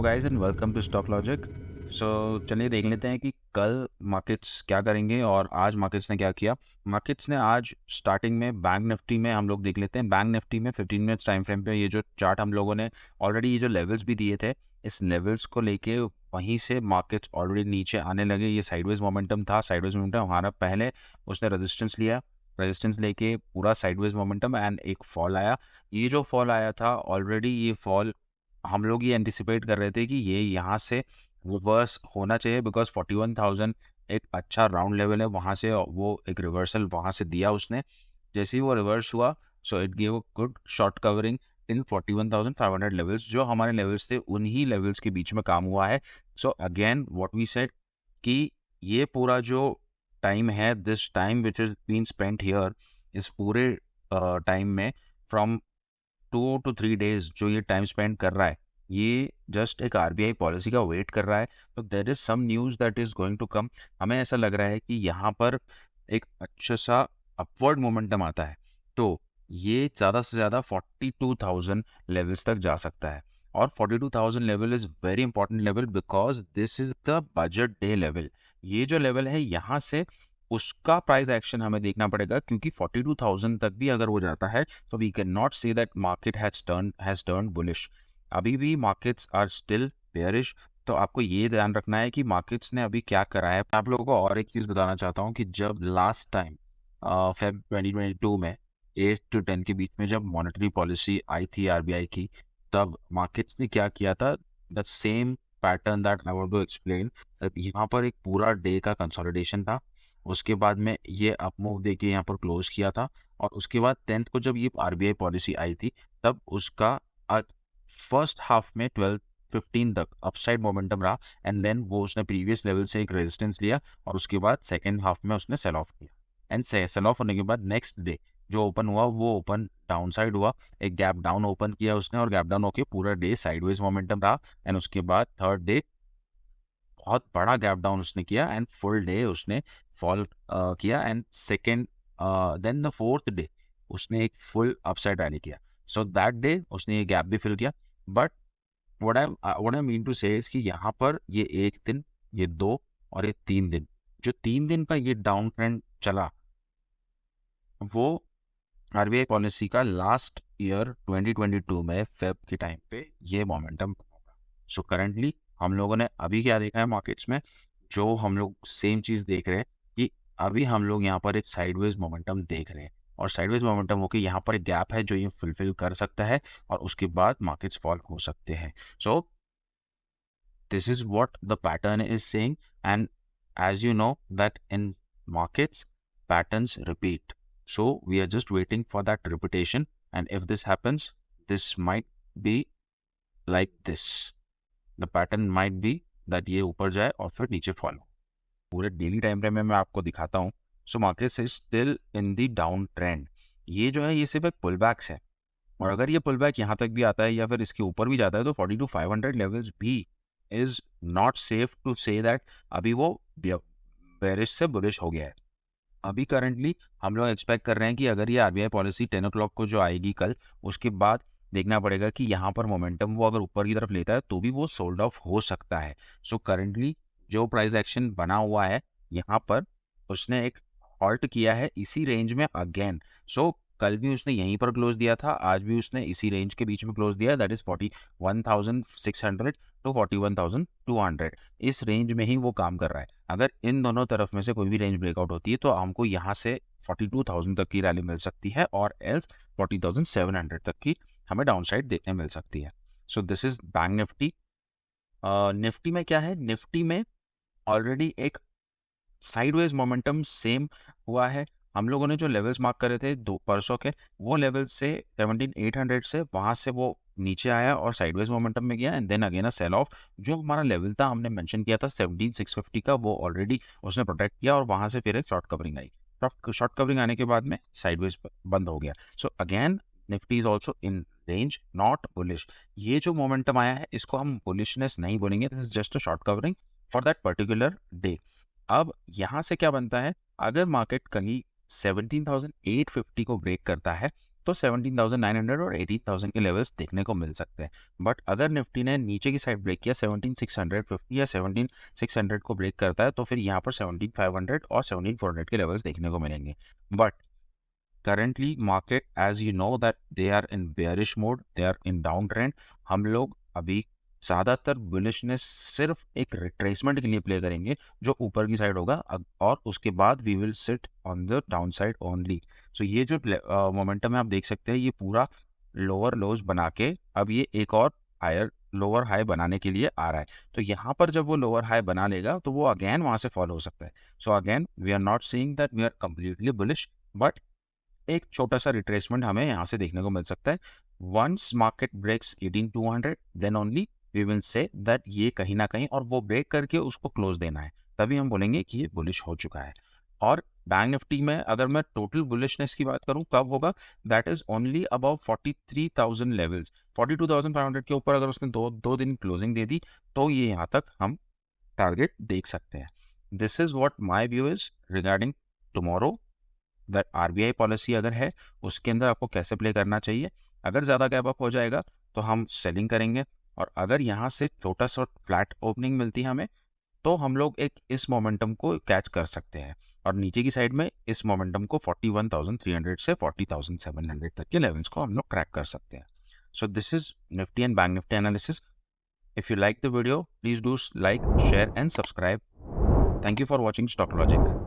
Guys and welcome to stock logic. So चलिए देख लेते हैं कि कल मार्केट्स क्या करेंगे और आज मार्केट्स ने क्या किया। मार्केट्स ने आज स्टार्टिंग में बैंक निफ्टी में हम लोग देख लेते हैं। बैंक निफ्टी में 15 मिनट्स टाइम फ्रेम पे ये जो चार्ट हम लोगों ने ऑलरेडी ये जो लेवल्स भी दिए थे, इस लेवल्स को लेके वहीं से मार्केट्स ऑलरेडी नीचे आने लगे। ये साइडवेज मोमेंटम था, साइडवेज मोमेंटम हमारा पहले उसने रेजिस्टेंस लिया, रेजिस्टेंस लेके पूरा साइडवेज मोमेंटम एंड एक फॉल आया। ये जो फॉल आया था ऑलरेडी, ये फॉल हम लोग ये एंटिसिपेट कर रहे थे कि ये यहाँ से रिवर्स होना चाहिए, बिकॉज 41,000 एक अच्छा राउंड लेवल है। वहाँ से वो एक रिवर्सल वहाँ से दिया उसने। जैसे ही वो रिवर्स हुआ, so it give a good short covering in 41,500 levels. जो हमारे लेवल्स थे उन्हीं लेवल्स के बीच में काम हुआ है। So again what we said कि ये पूरा जो टाइम है, this time which is been spent here, इस पूरे टाइम में फ्रॉम 2 to 3 days जो ये टाइम स्पेंड कर रहा है, ये जस्ट एक आरबीआई पॉलिसी का वेट कर रहा है। तो there is some news that is going to come. हमें ऐसा लग रहा है कि यहाँ पर एक अच्छा सा अपवर्ड मोमेंटम आता है, तो ये ज़्यादा से ज़्यादा 42,000 लेवल्स तक जा सकता है। और 42,000 level is very important level, because this is the budget day level. ये जो लेवल है यहाँ से उसका प्राइस एक्शन हमें देखना पड़ेगा, क्योंकि 42,000 तक भी अगर वो जाता है तो we can not say that market has turn bullish. अभी भी मार्केट्स आर स्टिल बेयरिश। तो आपको ये ध्यान रखना है कि मार्केट्स ने अभी क्या करा है। आप लोगों को और एक चीज़ बताना चाहता हूँ कि जब लास्ट टाइम फेब 2022 में 8 to 10 के बीच में जब मॉनेटरी पॉलिसी आई थी आरबीआई की, तब मार्केट्स ने क्या किया था, the same pattern that I want to explain. यहाँ पर एक पूरा डे का कंसोलिडेशन था, उसके बाद में ये अप मूव देके यहाँ पर क्लोज किया था, और उसके बाद 10th को जब ये आरबीआई पॉलिसी आई थी, तब उसका फर्स्ट हाफ में 12-15 तक अपसाइड मोमेंटम रहा, एंड देन वो उसने प्रीवियस लेवल से एक रेजिस्टेंस लिया, और उसके बाद सेकेंड हाफ में उसने सेल ऑफ किया। एंड सेल ऑफ होने के बाद नेक्स्ट डे जो ओपन हुआ वो ओपन डाउन साइड हुआ, एक गैप डाउन ओपन किया उसने, और गैप डाउन होके पूरा डे साइडवेज मोमेंटम रहा। एंड उसके बाद थर्ड डे बहुत बड़ा गैप डाउन उसने किया, एंड फुल डे उसने फॉल किया, and second then the fourth day उसने एक फुल अपसाइड रैली किया। सो दैट डे उसने ये गैप भी फिल किया। But what I mean to say कि यहाँ पर ये एक दिन, ये 2 और ये 3 दिन, जो 3 दिन का ये डाउन ट्रेंड चला, वो आरबीआई पॉलिसी का लास्ट ईयर 2022 में फेब के टाइम पे ये मोमेंटम होगा। सो करंटली हम लोगों ने अभी क्या देखा है मार्केट्स में, जो हम लोग सेम चीज़ देख रहे हैं कि अभी हम लोग यहाँ पर एक साइडवेज मोमेंटम देख रहे हैं, और साइडवेज मोमेंटम होकर यहाँ पर एक गैप है जो ये फुलफिल कर सकता है, और उसके बाद मार्केट्स फॉल हो सकते हैं। So this is what the pattern is saying, and as you know that in markets patterns repeat. So we are just waiting for that repetition, and if this happens, this might be like this. The pattern might be that ये ऊपर जाए और फिर नीचे follow. पूरे daily time frame में मैं आपको दिखाता हूँ। So market is still in the down trend. ये जो है ये सिर्फ एक पुल बैक्स है, और अगर ये पुल बैक यहाँ तक भी आता है या फिर इसके ऊपर भी जाता है, तो 42,500 लेवल्स भी is not safe to say that अभी वो बेरिश से बुलिश हो गया है। अभी करंटली हम लोग एक्सपेक्ट कर रहे हैं कि अगर ये आरबीआई पॉलिसी 10 o'clock को जो आएगी कल, उसके बाद देखना पड़ेगा कि यहाँ पर मोमेंटम वो अगर ऊपर की तरफ लेता है तो भी वो सोल्ड ऑफ हो सकता है। सो करंटली जो प्राइस एक्शन बना हुआ है यहाँ पर, उसने एक हॉल्ट किया है इसी रेंज में अगेन। सो कल भी उसने यहीं पर क्लोज दिया था, आज भी उसने इसी रेंज के बीच में क्लोज दिया, दैट इज 41,600 to 41,200। इस रेंज में ही वो काम कर रहा है। अगर इन दोनों तरफ में से कोई भी रेंज ब्रेकआउट होती है तो हमको यहाँ से 42,000 तक की रैली मिल सकती है, और एल्स 40,700 तक की हमें डाउन साइड देखने मिल सकती है। सो this is bank Nifty. Nifty में क्या है, निफ्टी में ऑलरेडी एक साइडवेज मोमेंटम सेम हुआ है। हम लोगों ने जो लेवल्स मार्क करे थे दो परसों के, वो लेवल से 17,800 से वहाँ से वो नीचे आया और साइडवेज मोमेंटम में गया, and then again a sell off. जो हमारा लेवल था, हमने मेंशन किया था 17,650 का, वो ऑलरेडी उसने प्रोटेक्ट किया, और वहाँ से फिर एक शॉर्ट कवरिंग आई। शॉर्ट कवरिंग आने के बाद में साइडवेज बंद हो गया। So again Nifty is also in range, not bullish. ये जो मोमेंटम आया है इसको हम बुलिशनेस नहीं बोलेंगे, this is just a short covering for that particular day. अब यहाँ से क्या बनता है, अगर मार्केट कहीं 17,850 को ब्रेक करता है तो 17,900 और 18,000 के लेवल्स देखने को मिल सकते हैं। बट अगर निफ्टी ने नीचे की साइड ब्रेक किया 17,650 या 17,600 को ब्रेक करता है तो फिर यहाँ पर 17,500 और 17,400 के लेवल्स देखने को मिलेंगे। But currently market, as you know that they are in bearish mode, they are in downtrend। हम लोग अभी ज़्यादातर बुलिशनेस सिर्फ एक रिट्रेसमेंट के लिए प्ले करेंगे जो ऊपर की साइड होगा, और उसके बाद we will sit on the down side only. So ये जो मोमेंटम है आप देख सकते हैं, ये पूरा लोअर लोज बना के अब ये एक और हायर लोअर हाई बनाने के लिए आ रहा है। तो यहाँ पर जब वो लोअर हाई बना लेगा तो वो अगेन वहाँ से फॉलो हो सकता है। So again we are not seeing that we are completely bullish, but एक छोटा सा रिट्रेसमेंट हमें यहाँ से देखने को मिल सकता है। Once market breaks 18,200 then only we will say that ये कहीं ना कहीं, और वो ब्रेक करके उसको क्लोज देना है, तभी हम बोलेंगे कि ये बुलिश हो चुका है। और बैंक निफ्टी में अगर मैं टोटल बुलिशनेस की बात करूं कब होगा, that is only about 43,000 levels. 42,500 के ऊपर अगर उसने दो दिन क्लोजिंग दे दी तो ये यहाँ तक हम टारगेट देख सकते हैं। This is what my view is regarding tomorrow, that RBI policy अगर है उसके अंदर आपको कैसे प्ले करना चाहिए। अगर ज़्यादा गैप अप हो जाएगा तो हम सेलिंग करेंगे, और अगर यहाँ से छोटा सा फ्लैट ओपनिंग मिलती है हमें तो हम लोग एक इस मोमेंटम को कैच कर सकते हैं, और नीचे की साइड में इस मोमेंटम को 41,300 से 40,700 तक के लेवल्स को हम लोग क्रैक कर सकते हैं। So this is Nifty and bank Nifty analysis. If you like the video please do like, share and subscribe. Thank you for watching stock logic.